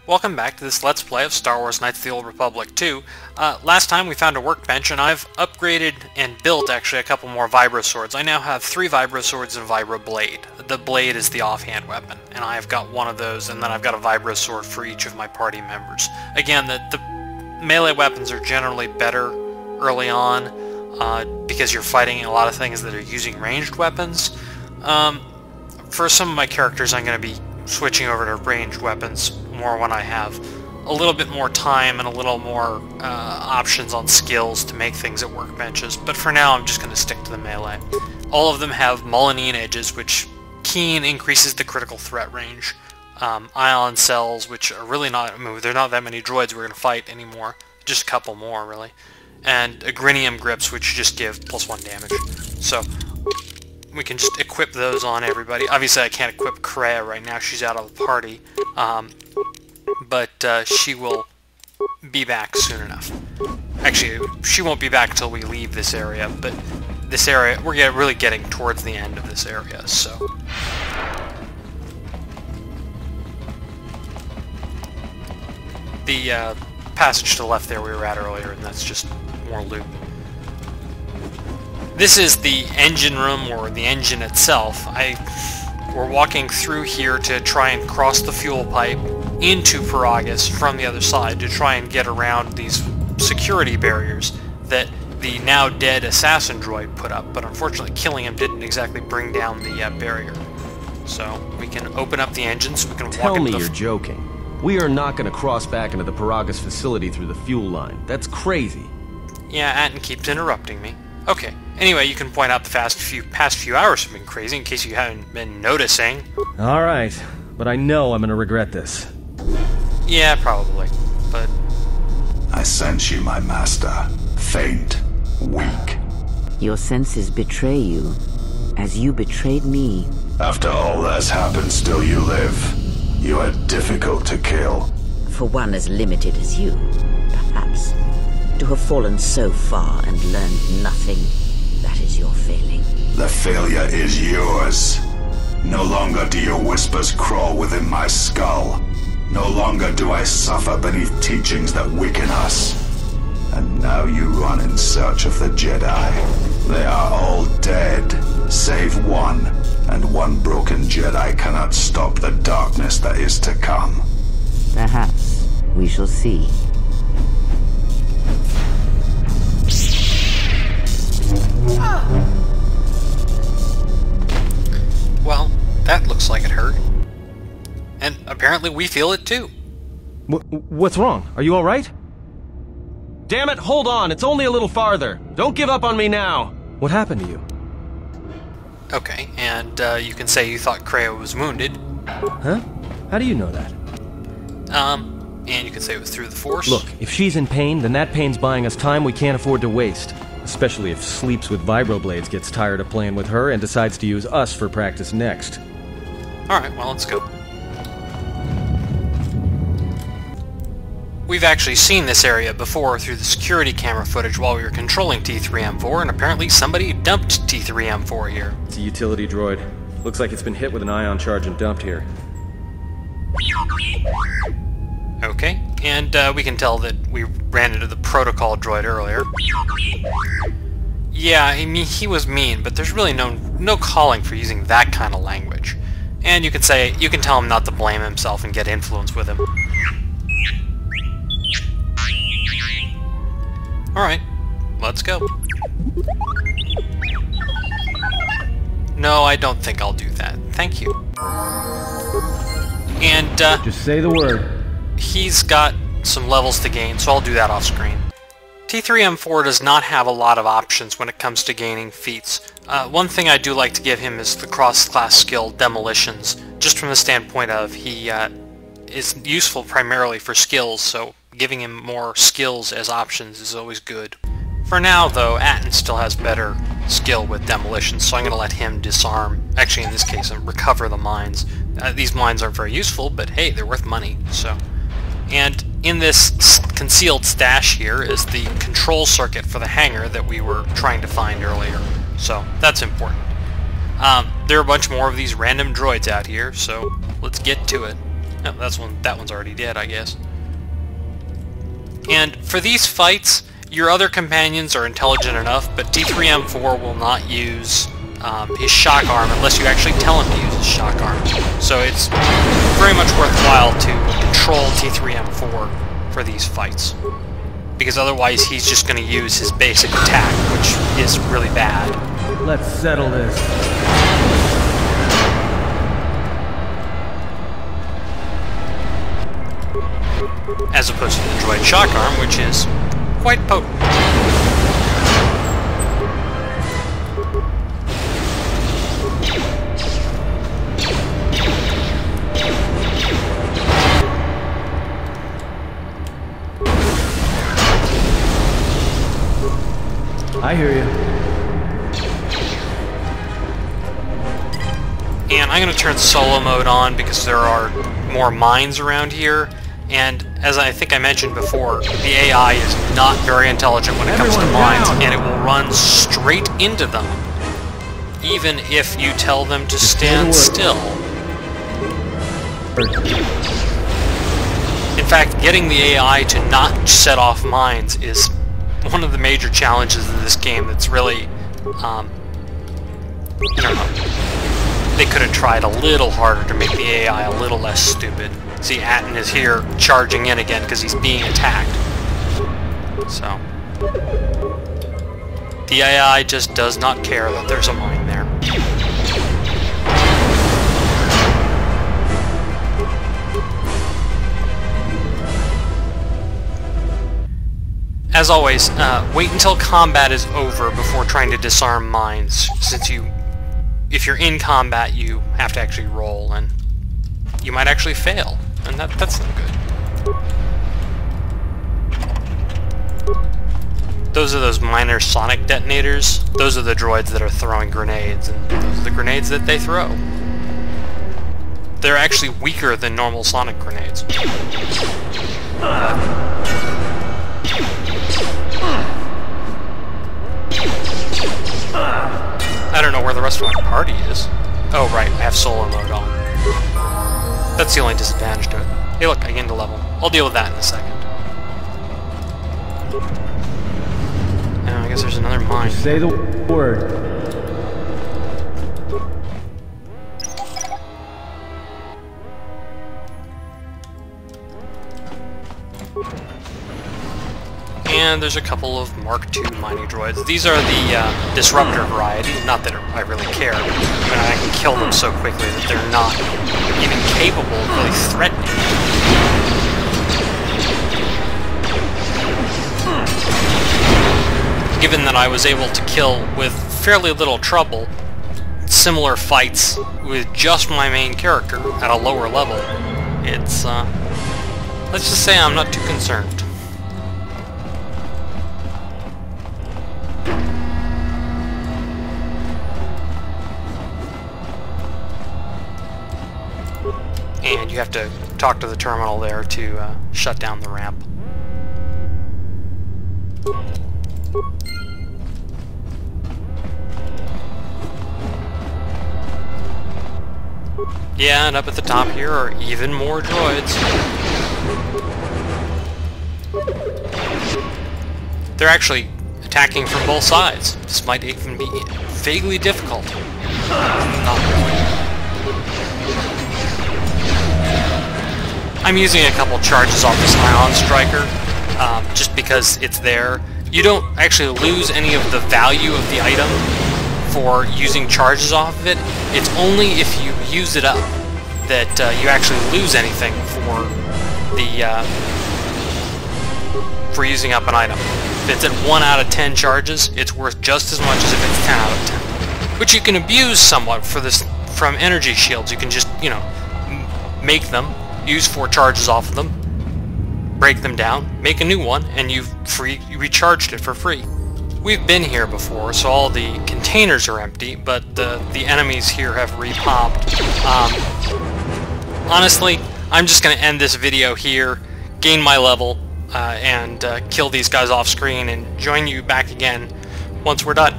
Welcome back to this Let's Play of Star Wars Knights of the Old Republic 2. Last time we found a workbench, and I've upgraded and built actually a couple more vibro swords. I now have 3 vibro swords and a vibro blade. The blade is the offhand weapon, and I've got one of those, and then I've got a vibro sword for each of my party members. Again, the melee weapons are generally better early on, because you're fighting a lot of things that are using ranged weapons. For some of my characters, I'm going to be switching over to ranged weapons more when I have a little bit more time and a little more options on skills to make things at workbenches, but for now I'm just going to stick to the melee. All of them have Molinine edges, which Keen increases the critical threat range. Ion cells, which are really not, I mean, there are not that many droids we're going to fight anymore, just a couple more really. And Agrinium grips, which just give +1 damage. So we can just equip those on everybody. Obviously I can't equip Kreia right now, she's out of the party. But she will be back soon enough. Actually, she won't be back until we leave this area, but this area, we're really getting towards the end of this area, so. The passage to the left there we were at earlier, and that's just more loot. This is the engine room, or the engine itself. We're walking through here to try and cross the fuel pipe into Paragus from the other side to try and get around these security barriers that the now dead assassin droid put up, but unfortunately killing him didn't exactly bring down the barrier. So we can open up the engines, we can walk into Tell me you're joking. We are not going to cross back into the Paragus facility through the fuel line. That's crazy. Yeah, Atten keeps interrupting me. Okay. Anyway, you can point out the past few hours have been crazy, in case you haven't been noticing. Alright, but I know I'm gonna regret this. Yeah, probably, but... I sense you, my master. Faint. Weak. Your senses betray you, as you betrayed me. After all that's happened, still you live. You are difficult to kill. For one as limited as you, perhaps. To have fallen so far and learned nothing, that is your failing. The failure is yours. No longer do your whispers crawl within my skull. No longer do I suffer beneath teachings that weaken us. And now you run in search of the Jedi. They are all dead, save one. And one broken Jedi cannot stop the darkness that is to come. Perhaps we shall see. Well, that looks like it hurt. And apparently we feel it too. What's wrong? Are you alright? Damn it, hold on! It's only a little farther! Don't give up on me now! What happened to you? Okay, and you can say you thought Kreia was wounded. Huh? How do you know that? And you can say it was through the Force. Look, if she's in pain, then that pain's buying us time we can't afford to waste. Especially if Sleeps with Vibroblades gets tired of playing with her and decides to use us for practice next. Alright, well, let's go. We've actually seen this area before through the security camera footage while we were controlling T3M4, and apparently somebody dumped T3M4 here. It's a utility droid. Looks like it's been hit with an ion charge and dumped here. Okay, and we can tell that we ran into the protocol droid earlier. Yeah, I mean, he was mean, but there's really no calling for using that kind of language. And you can tell him not to blame himself and get influence with him. Alright, let's go. No, I don't think I'll do that. Thank you. And, just say the word. He's got some levels to gain, so I'll do that off screen. T3M4 does not have a lot of options when it comes to gaining feats. One thing I do like to give him is the cross-class skill Demolitions, just from the standpoint of he is useful primarily for skills, so giving him more skills as options is always good. For now, though, Atten still has better skill with Demolitions, so I'm going to let him disarm, actually in this case, recover the mines. These mines aren't very useful, but hey, they're worth money, so... And in this concealed stash here is the control circuit for the hangar that we were trying to find earlier, so that's important. There are a bunch more of these random droids out here, so let's get to it. No, that one's already dead, I guess. And for these fights, your other companions are intelligent enough, but T3M4 will not use his shock arm unless you actually tell him to use his shock arm. So it's very much worthwhile to control T3M4 for these fights, because otherwise he's just going to use his basic attack, which is really bad. Let's settle this. As opposed to the droid shock arm, which is quite potent. I hear you. And I'm going to turn solo mode on because there are more mines around here, and as I think I mentioned before, the AI is not very intelligent when it comes to mines, and it will run straight into them, even if you tell them to stand still. In fact, getting the AI to not set off mines is one of the major challenges of this game that's really, I don't know. They could have tried a little harder to make the AI a little less stupid. See, Atten is here charging in again because he's being attacked. So, the AI just does not care that there's a mine there. As always, wait until combat is over before trying to disarm mines, since if you're in combat, you have to actually roll, and you might actually fail, and that's not good. Those are those minor sonic detonators. Those are the droids that are throwing grenades, and those are the grenades that they throw. They're actually weaker than normal sonic grenades. I don't know where the rest of my party is. Oh, right, I have solo mode on. That's the only disadvantage to it. Hey, look, I gained a level. I'll deal with that in a second. Now, I guess there's another mine. Say the word. And there's a couple of Mark II mining droids. These are the Disruptor variety. Not that I really care. I mean, I can kill them so quickly that they're not even capable of really threatening. Given that I was able to kill with fairly little trouble similar fights with just my main character at a lower level, it's, let's just say I'm not too concerned. And you have to talk to the terminal there to shut down the ramp. Yeah, and up at the top here are even more droids. They're actually attacking from both sides. This might even be vaguely difficult. Not really. I'm using a couple charges off this Ion Striker, just because it's there. You don't actually lose any of the value of the item for using charges off of it. It's only if you use it up that you actually lose anything for using up an item. If it's at 1 out of 10 charges, it's worth just as much as if it's 10 out of 10. Which you can abuse somewhat from energy shields. You can just, you know, make them, use 4 charges off of them, break them down, make a new one, and you recharged it for free. We've been here before, so all the containers are empty, but the enemies here have repopped. Honestly, I'm just going to end this video here, gain my level, and kill these guys off screen, and join you back again once we're done.